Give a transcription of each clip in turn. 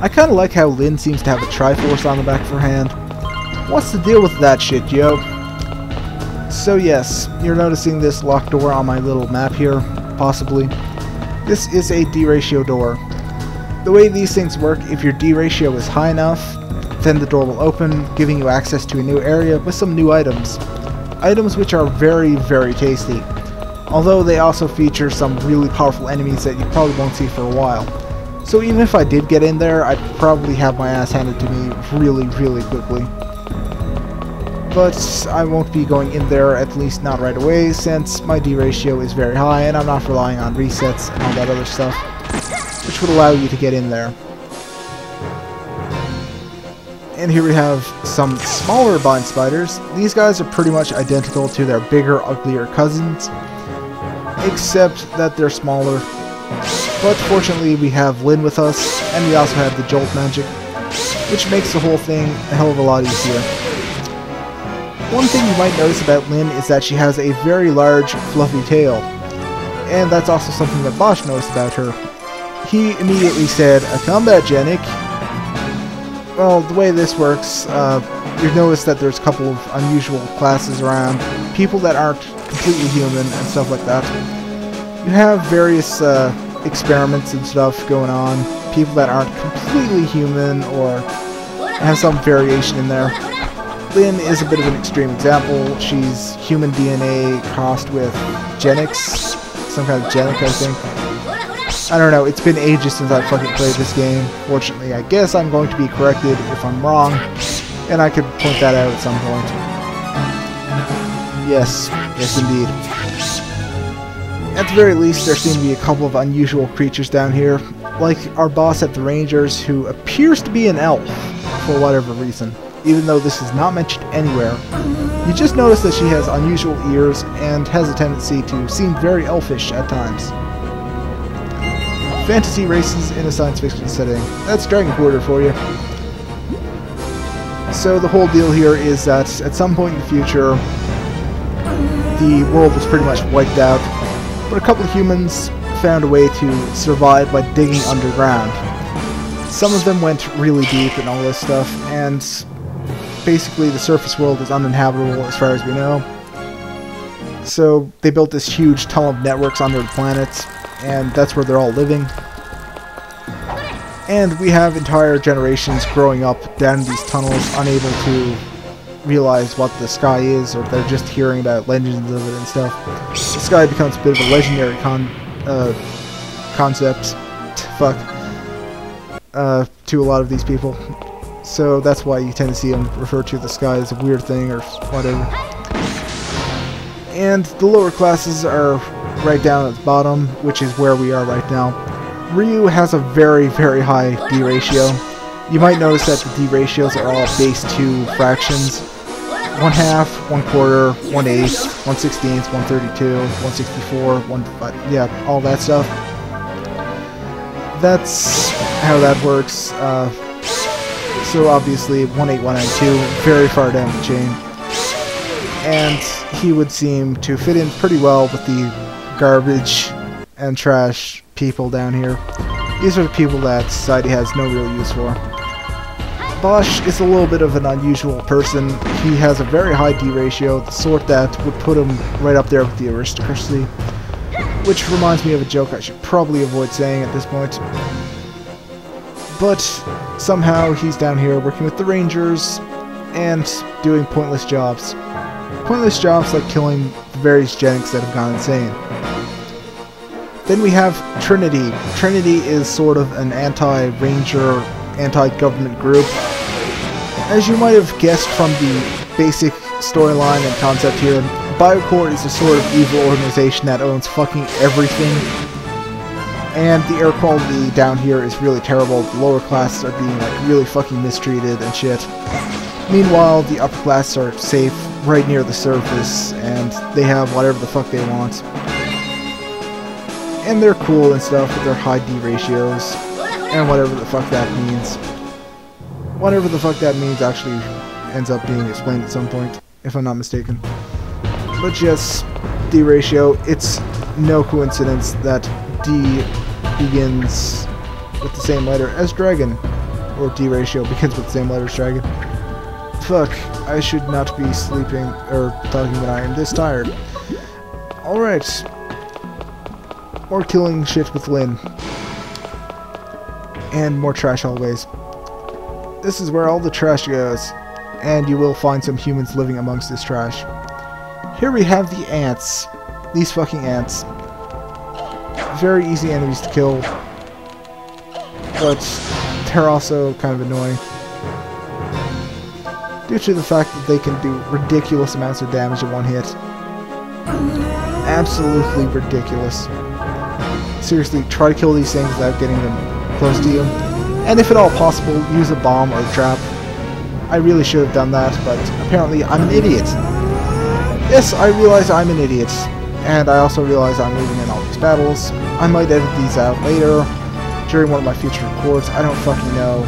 I kinda like how Lynn seems to have a Triforce on the back of her hand. What's the deal with that shit, yo? So yes, you're noticing this locked door on my little map here, possibly. This is a D ratio door. The way these things work, if your D ratio is high enough, then the door will open, giving you access to a new area with some new items. Items which are very, very tasty. Although they also feature some really powerful enemies that you probably won't see for a while. So even if I did get in there, I'd probably have my ass handed to me really, really quickly. But I won't be going in there, at least not right away, since my D ratio is very high and I'm not relying on resets and all that other stuff, which would allow you to get in there. And here we have some smaller bind spiders. These guys are pretty much identical to their bigger, uglier cousins, except that they're smaller. But fortunately we have Lynn with us, and we also have the Jolt magic, which makes the whole thing a hell of a lot easier. One thing you might notice about Lynn is that she has a very large, fluffy tail, and that's also something that Bosch noticed about her. He immediately said, "A combat genic." Well, the way this works, you've noticed that there's a couple of unusual classes around, people that aren't completely human and stuff like that. You have various experiments and stuff going on, people that aren't completely human or have some variation in there. Lynn is a bit of an extreme example. She's human DNA crossed with Genix, some kind of Genic, I think. I don't know, it's been ages since I fucking played this game. Fortunately, I guess I'm going to be corrected if I'm wrong, and I could point that out at some point. Yes, yes indeed. At the very least, there seem to be a couple of unusual creatures down here, like our boss at the Rangers, who appears to be an elf, for whatever reason. Even though this is not mentioned anywhere, you just notice that she has unusual ears and has a tendency to seem very elfish at times. Fantasy races in a science fiction setting. That's Dragon Quarter for you. So the whole deal here is that at some point in the future, the world was pretty much wiped out, but a couple of humans found a way to survive by digging underground. Some of them went really deep and all this stuff, and basically the surface world is uninhabitable as far as we know. So they built this huge tunnel of networks under the planet, and that's where they're all living. And we have entire generations growing up down these tunnels, unable to realize what the sky is, or they're just hearing about legends of it and stuff. The sky becomes a bit of a legendary concept to a lot of these people. So that's why you tend to see them refer to the sky as a weird thing or whatever. And the lower classes are right down at the bottom, which is where we are right now. Ryu has a very, very high D ratio. You might notice that the D ratios are all base 2 fractions. 1/2, 1/4, 1/8, 1/16, 1/32, 1/64, 1/5, yeah, all that stuff. That's how that works. So obviously 1/8, 1/92, very far down the chain. And he would seem to fit in pretty well with the garbage and trash people down here. These are the people that society has no real use for. Bosch is a little bit of an unusual person. He has a very high D ratio, the sort that would put him right up there with the aristocracy. Which reminds me of a joke I should probably avoid saying at this point. But somehow he's down here working with the Rangers and doing pointless jobs. Pointless jobs like killing the various Genics that have gone insane. Then we have Trinity. Trinity is sort of an anti-Ranger, anti-government group. As you might have guessed from the basic storyline and concept here, Biocore is a sort of evil organization that owns fucking everything. And the air quality down here is really terrible. The lower classes are being like really fucking mistreated and shit. Meanwhile, the upper classes are safe right near the surface and they have whatever the fuck they want. And they're cool and stuff with their high D ratios, and whatever the fuck that means. Whatever the fuck that means actually ends up being explained at some point, if I'm not mistaken. But yes, D ratio, it's no coincidence that D begins with the same letter as dragon. or D ratio, begins with the same letters, Dragon. Fuck, I should not be sleeping or talking when I am this tired. Alright. More killing shit with Lyn. And more trash always. This is where all the trash goes. And you will find some humans living amongst this trash. Here we have the ants. These fucking ants. Very easy enemies to kill. But they're also kind of annoying. Due to the fact that they can do ridiculous amounts of damage in one hit. Absolutely ridiculous. Seriously, try to kill these things without getting them close to you. And if at all possible, use a bomb or a trap. I really should have done that, but apparently I'm an idiot. Yes, I realize I'm an idiot. And I also realize I'm losing in all these battles. I might edit these out later, during one of my future records. I don't fucking know.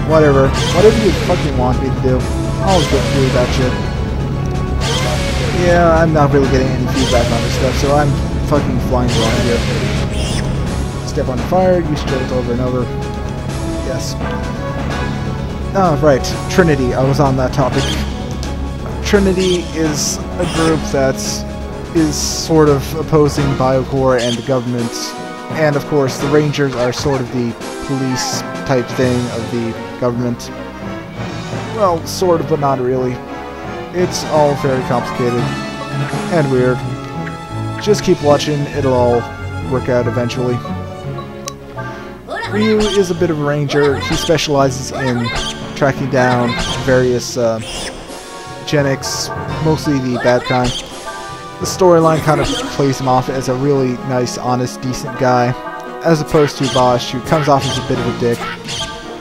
Whatever. Whatever you fucking want me to do. I'll get through that shit. Yeah, I'm not really getting any feedback on this stuff, so I'm fucking flying around here. Step on fire, use straight over and over. Yes. Oh, right. Trinity. I was on that topic. Trinity is a group that is sort of opposing Biocore and the government. And of course, the Rangers are sort of the police type thing of the government. Well, sort of, but not really. It's all very complicated and weird. Just keep watching, it'll all work out eventually. Ryu is a bit of a ranger. He specializes in tracking down various Genix, mostly the bad kind. The storyline kind of plays him off as a really nice, honest, decent guy, as opposed to Bosch, who comes off as a bit of a dick.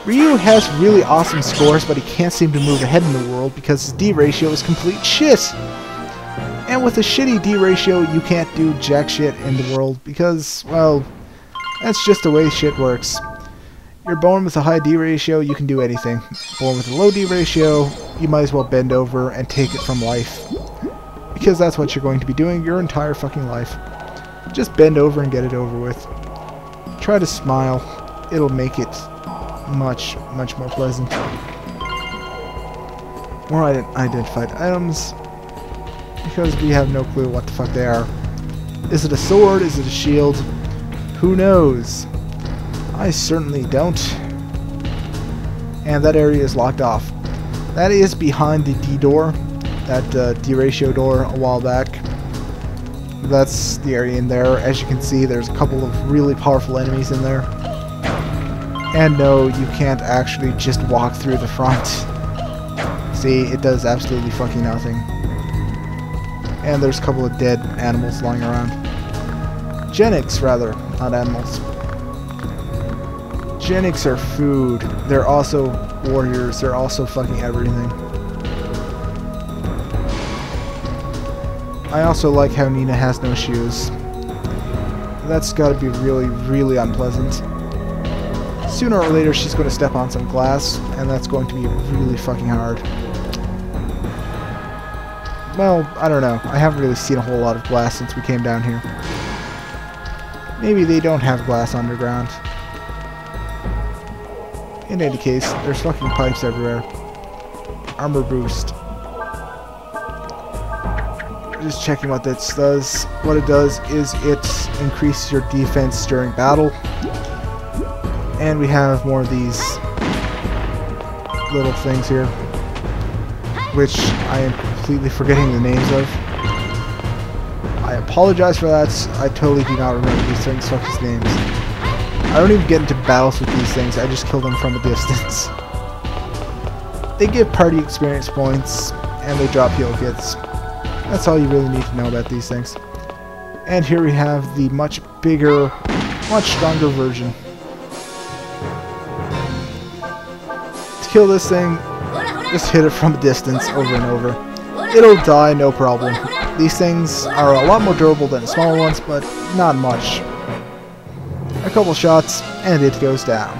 Ryu has really awesome scores, but he can't seem to move ahead in the world because his D ratio is complete shit. And with a shitty D ratio, you can't do jack shit in the world because, well, that's just the way shit works. You're born with a high D ratio, you can do anything. Born with a low D ratio, you might as well bend over and take it from life. Because that's what you're going to be doing your entire fucking life. Just bend over and get it over with. Try to smile. It'll make it much, much more pleasant. More identified items. Because we have no clue what the fuck they are. Is it a sword? Is it a shield? Who knows? I certainly don't. And that area is locked off. That is behind the D door. That D ratio door a while back. That's the area in there. As you can see, there's a couple of really powerful enemies in there. And no, you can't actually just walk through the front. See, it does absolutely fucking nothing. And there's a couple of dead animals lying around. Genix, rather, not animals. Genix are food. They're also warriors. They're also fucking everything. I also like how Nina has no shoes. That's gotta be really, really unpleasant. Sooner or later she's going to step on some glass, and that's going to be really fucking hard. Well, I don't know. I haven't really seen a whole lot of glass since we came down here. Maybe they don't have glass underground. In any case, there's fucking pipes everywhere. Armor boost. Just checking what this does. What it does is it increases your defense during battle. And we have more of these little things here, which I am completely forgetting the names of. I apologize for that. I totally do not remember these things' fucking names. I don't even get into battles with these things. I just kill them from a distance. They give party experience points, and they drop heal kits. That's all you really need to know about these things. And here we have the much bigger, much stronger version. To kill this thing, just hit it from a distance over and over. It'll die, no problem. These things are a lot more durable than the smaller ones, but not much. A couple shots, and it goes down.